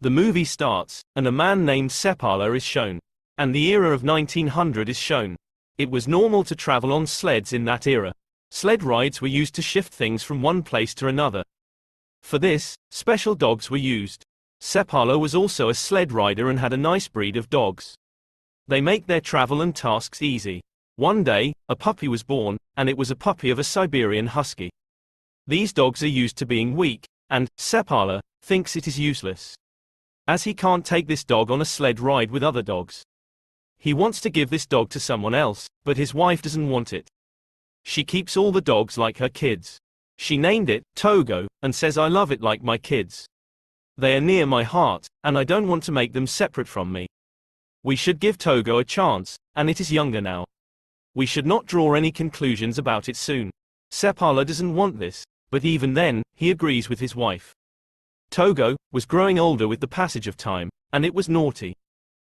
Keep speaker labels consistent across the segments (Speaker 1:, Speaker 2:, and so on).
Speaker 1: The movie starts, and a man named Sepala is shown. And the era of 1900 is shown. It was normal to travel on sleds in that era. Sled rides were used to shift things from one place to another. For this, special dogs were used. Sepala was also a sled rider and had a nice breed of dogs. They make their travel and tasks easy. One day, a puppy was born, and it was a puppy of a Siberian husky. These dogs are used to being weak, and Sepala thinks it is useless, as he can't take this dog on a sled ride with other dogs. He wants to give this dog to someone else, but his wife doesn't want it. She keeps all the dogs like her kids. She named it Togo, and says I love it like my kids. They are near my heart, and I don't want to make them separate from me. We should give Togo a chance, and it is younger now. We should not draw any conclusions about it soon. Sepala doesn't want this, but even then, he agrees with his wife. Togo was growing older with the passage of time, and it was naughty.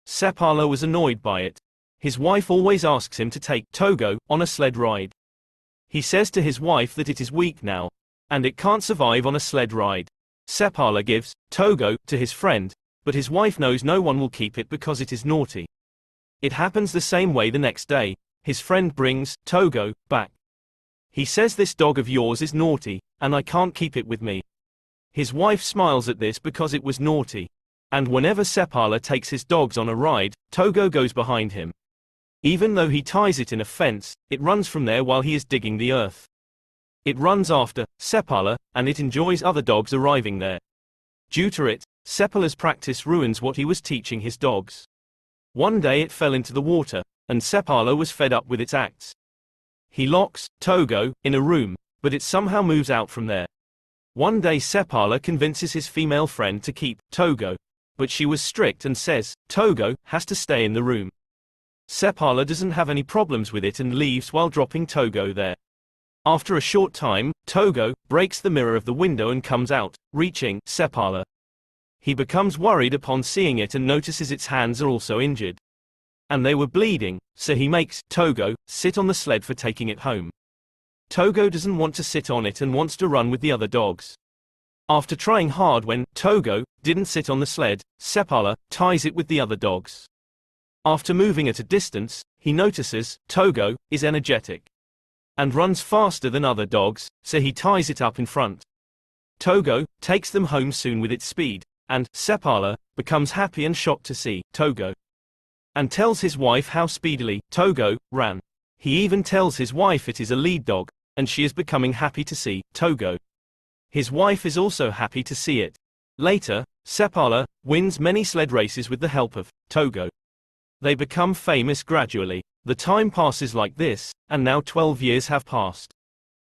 Speaker 1: Sepala was annoyed by it. His wife always asks him to take Togo on a sled ride. He says to his wife that it is weak now, and it can't survive on a sled ride. Sepala gives Togo to his friend, but his wife knows no one will keep it because it is naughty. It happens the same way the next day. His friend brings Togo back. He says this dog of yours is naughty, and I can't keep it with me. His wife smiles at this because it was naughty. And whenever Sepala takes his dogs on a ride, Togo goes behind him. Even though he ties it in a fence, it runs from there while he is digging the earth. It runs after Sepala, and it enjoys other dogs arriving there. Due to it, Sepala's practice ruins what he was teaching his dogs. One day it fell into the water, and Sepala was fed up with its acts. He locks Togo in a room, but it somehow moves out from there. One day Sepala convinces his female friend to keep Togo, but she was strict and says Togo has to stay in the room. Sepala doesn't have any problems with it and leaves while dropping Togo there. After a short time, Togo breaks the mirror of the window and comes out, reaching Sepala. He becomes worried upon seeing it and notices its hands are also injured. And they were bleeding, so he makes Togo sit on the sled for taking it home. Togo doesn't want to sit on it and wants to run with the other dogs. After trying hard when Togo didn't sit on the sled, Sepala ties it with the other dogs. After moving at a distance, he notices Togo is energetic and runs faster than other dogs, so he ties it up in front. Togo takes them home soon with its speed, and Sepala becomes happy and shocked to see Togo, and tells his wife how speedily Togo ran. He even tells his wife it is a lead dog, and she is becoming happy to see Togo. His wife is also happy to see it. Later, Sepala wins many sled races with the help of Togo. They become famous gradually. The time passes like this, and now 12 years have passed.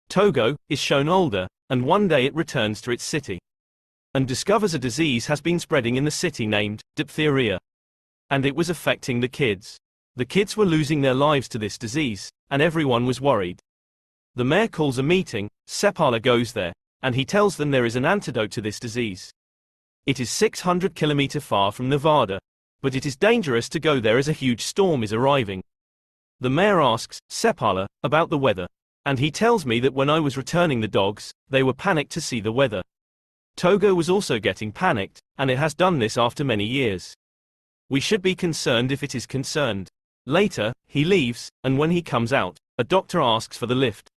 Speaker 1: Togo is shown older, and one day it returns to its city and discovers a disease has been spreading in the city named diphtheria. And it was affecting the kids. The kids were losing their lives to this disease, and everyone was worried. The mayor calls a meeting, Sepala goes there, and he tells them there is an antidote to this disease. It is 600 kilometers far from Nevada, but it is dangerous to go there as a huge storm is arriving. The mayor asks Sepala about the weather, and he tells me that when I was returning the dogs, they were panicked to see the weather. Togo was also getting panicked, and it has done this after many years. We should be concerned if it is concerned. Later, he leaves, and when he comes out, a doctor asks for the lift.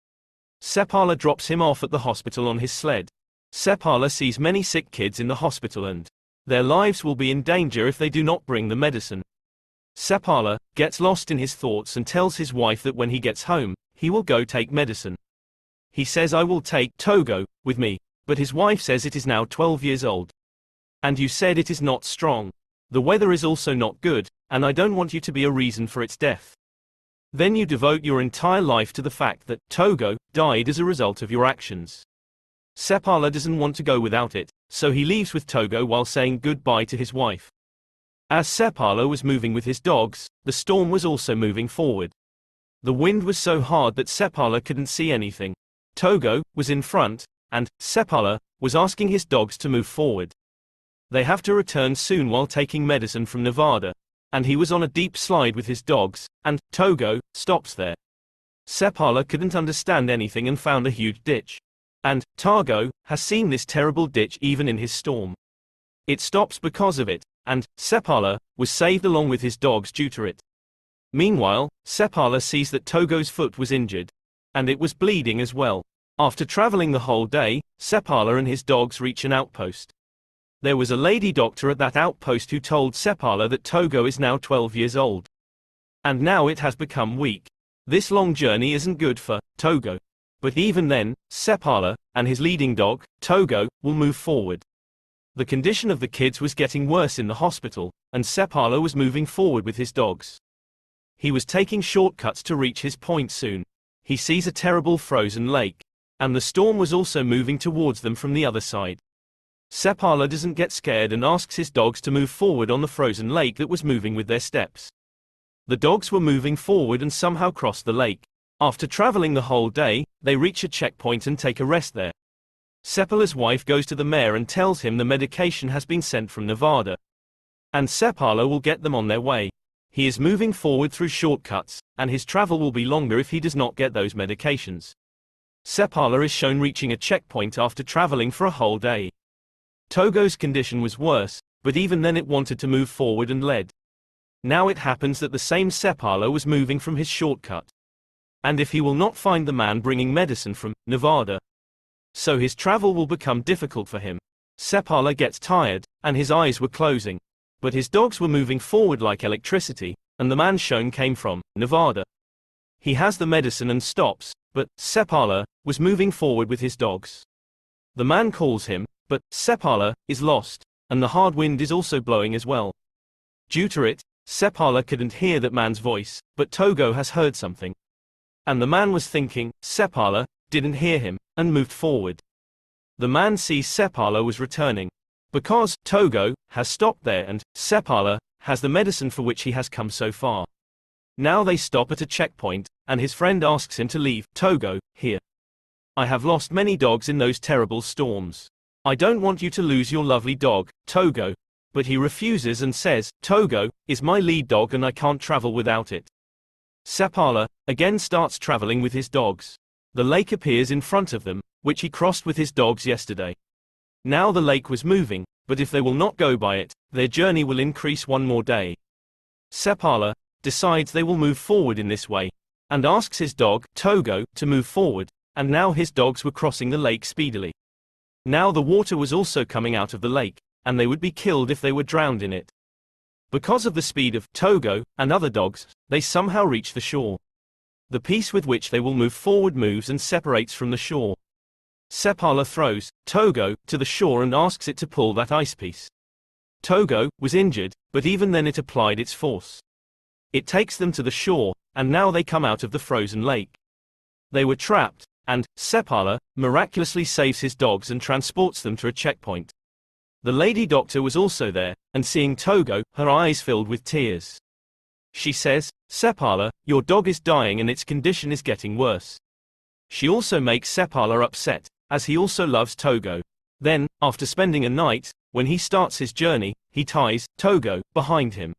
Speaker 1: Sepala drops him off at the hospital on his sled. Sepala sees many sick kids in the hospital and their lives will be in danger if they do not bring the medicine. Sepala gets lost in his thoughts and tells his wife that when he gets home, he will go take medicine. He says I will take Togo with me, but his wife says it is now 12 years old. And you said it is not strong. The weather is also not good, and I don't want you to be a reason for its death. Then you devote your entire life to the fact that Togo died as a result of your actions. Sepala doesn't want to go without it, so he leaves with Togo while saying goodbye to his wife. As Sepala was moving with his dogs, the storm was also moving forward. The wind was so hard that Sepala couldn't see anything. Togo was in front, and Sepala was asking his dogs to move forward. They have to return soon while taking medicine from Nevada, and he was on a deep slide with his dogs, and Togo stops there. Sepala couldn't understand anything and found a huge ditch. And Togo has seen this terrible ditch even in his storm. It stops because of it, and Sepala was saved along with his dogs due to it. Meanwhile, Sepala sees that Togo's foot was injured, and it was bleeding as well. After traveling the whole day, Sepala and his dogs reach an outpost. There was a lady doctor at that outpost who told Sepala that Togo is now 12 years old. And now it has become weak. This long journey isn't good for Togo. But even then, Sepala, and his leading dog, Togo, will move forward. The condition of the kids was getting worse in the hospital, and Sepala was moving forward with his dogs. He was taking shortcuts to reach his point soon. He sees a terrible frozen lake, and the storm was also moving towards them from the other side. Sepala doesn't get scared and asks his dogs to move forward on the frozen lake that was moving with their steps. The dogs were moving forward and somehow crossed the lake. After traveling the whole day, they reach a checkpoint and take a rest there. Sepala's wife goes to the mayor and tells him the medication has been sent from Nevada, and Sepala will get them on their way. He is moving forward through shortcuts, and his travel will be longer if he does not get those medications. Sepala is shown reaching a checkpoint after traveling for a whole day. Togo's condition was worse, but even then it wanted to move forward and led. Now it happens that the same Sepala was moving from his shortcut. And if he will not find the man bringing medicine from Nevada, so his travel will become difficult for him. Sepala gets tired, and his eyes were closing. But his dogs were moving forward like electricity, and the man shown came from Nevada. He has the medicine and stops, but Sepala was moving forward with his dogs. The man calls him, but Sepala is lost, and the hard wind is also blowing as well. Due to it, Sepala couldn't hear that man's voice, but Togo has heard something. And the man was thinking, Sepala didn't hear him, and moved forward. The man sees Sepala was returning, because Togo has stopped there and Sepala has the medicine for which he has come so far. Now they stop at a checkpoint, and his friend asks him to leave Togo here. I have lost many dogs in those terrible storms. I don't want you to lose your lovely dog, Togo. But he refuses and says, Togo is my lead dog and I can't travel without it. Sepala again starts traveling with his dogs. The lake appears in front of them, which he crossed with his dogs yesterday. Now the lake was moving, but if they will not go by it, their journey will increase one more day. Sepala decides they will move forward in this way, and asks his dog, Togo, to move forward, and now his dogs were crossing the lake speedily. Now the water was also coming out of the lake, and they would be killed if they were drowned in it. Because of the speed of Togo and other dogs, they somehow reach the shore. The piece with which they will move forward moves and separates from the shore. Sepala throws Togo to the shore and asks it to pull that ice piece. Togo was injured, but even then it applied its force. It takes them to the shore, and now they come out of the frozen lake. They were trapped, and Sepala miraculously saves his dogs and transports them to a checkpoint. The lady doctor was also there, and seeing Togo, her eyes filled with tears. She says, Sepala, your dog is dying and its condition is getting worse. She also makes Sepala upset, as he also loves Togo. Then, after spending a night, when he starts his journey, he ties Togo behind him.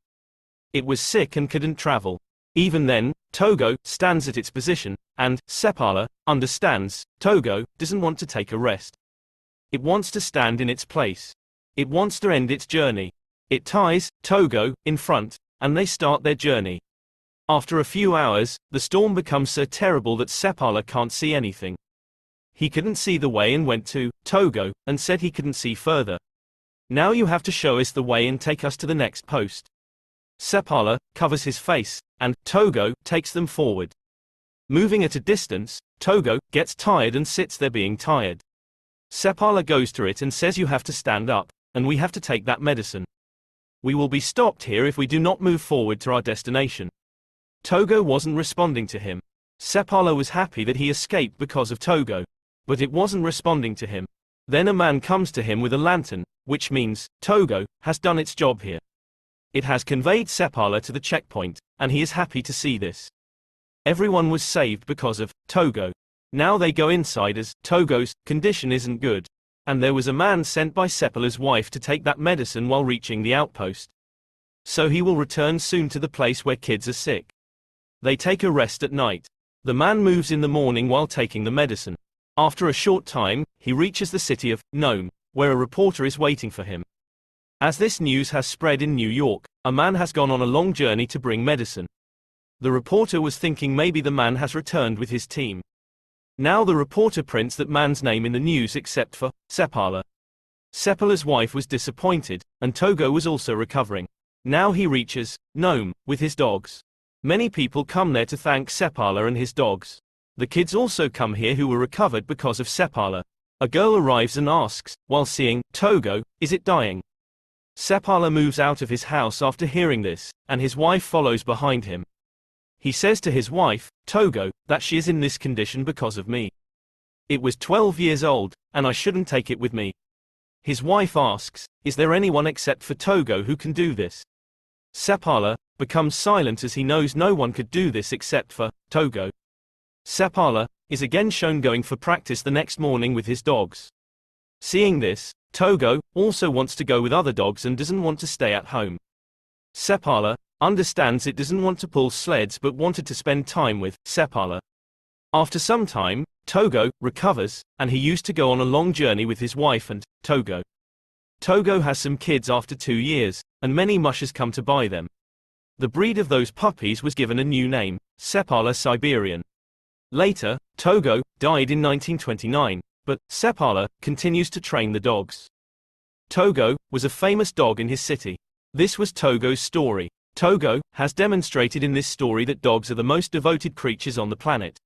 Speaker 1: It was sick and couldn't travel. Even then, Togo stands at its position, and Sepala understands Togo doesn't want to take a rest. It wants to stand in its place. It wants to end its journey. It ties Togo in front, and they start their journey. After a few hours, the storm becomes so terrible that Sepala can't see anything. He couldn't see the way and went to Togo and said he couldn't see further. Now you have to show us the way and take us to the next post. Sepala covers his face, and Togo takes them forward. Moving at a distance, Togo gets tired and sits there being tired. Sepala goes to it and says you have to stand up, and we have to take that medicine. We will be stopped here if we do not move forward to our destination. Togo wasn't responding to him. Sepala was happy that he escaped because of Togo, but it wasn't responding to him. Then a man comes to him with a lantern, which means Togo has done its job here. It has conveyed Sepala to the checkpoint, and he is happy to see this. Everyone was saved because of Togo. Now they go inside as Togo's condition isn't good, and there was a man sent by Sepala's wife to take that medicine while reaching the outpost. So he will return soon to the place where kids are sick. They take a rest at night. The man moves in the morning while taking the medicine. After a short time, he reaches the city of Nome, where a reporter is waiting for him. As this news has spread in New York, a man has gone on a long journey to bring medicine. The reporter was thinking maybe the man has returned with his team. Now the reporter prints that man's name in the news except for Sepala. Sepala's wife was disappointed, and Togo was also recovering. Now he reaches Nome with his dogs. Many people come there to thank Sepala and his dogs. The kids also come here who were recovered because of Sepala. A girl arrives and asks, while seeing Togo, is it dying? Sepala moves out of his house after hearing this, and his wife follows behind him. He says to his wife, Togo, that she is in this condition because of me. It was 12 years old, and I shouldn't take it with me. His wife asks, is there anyone except for Togo who can do this? Sepala becomes silent as he knows no one could do this except for Togo. Sepala is again shown going for practice the next morning with his dogs. Seeing this, Togo also wants to go with other dogs and doesn't want to stay at home. Sepala understands it doesn't want to pull sleds but wanted to spend time with Sepala. After some time, Togo recovers, and he used to go on a long journey with his wife and Togo. Togo has some kids after 2 years, and many mushers come to buy them. The breed of those puppies was given a new name, Sepala Siberian. Later, Togo died in 1929, but Sepala continues to train the dogs. Togo was a famous dog in his city. This was Togo's story. Togo has demonstrated in this story that dogs are the most devoted creatures on the planet.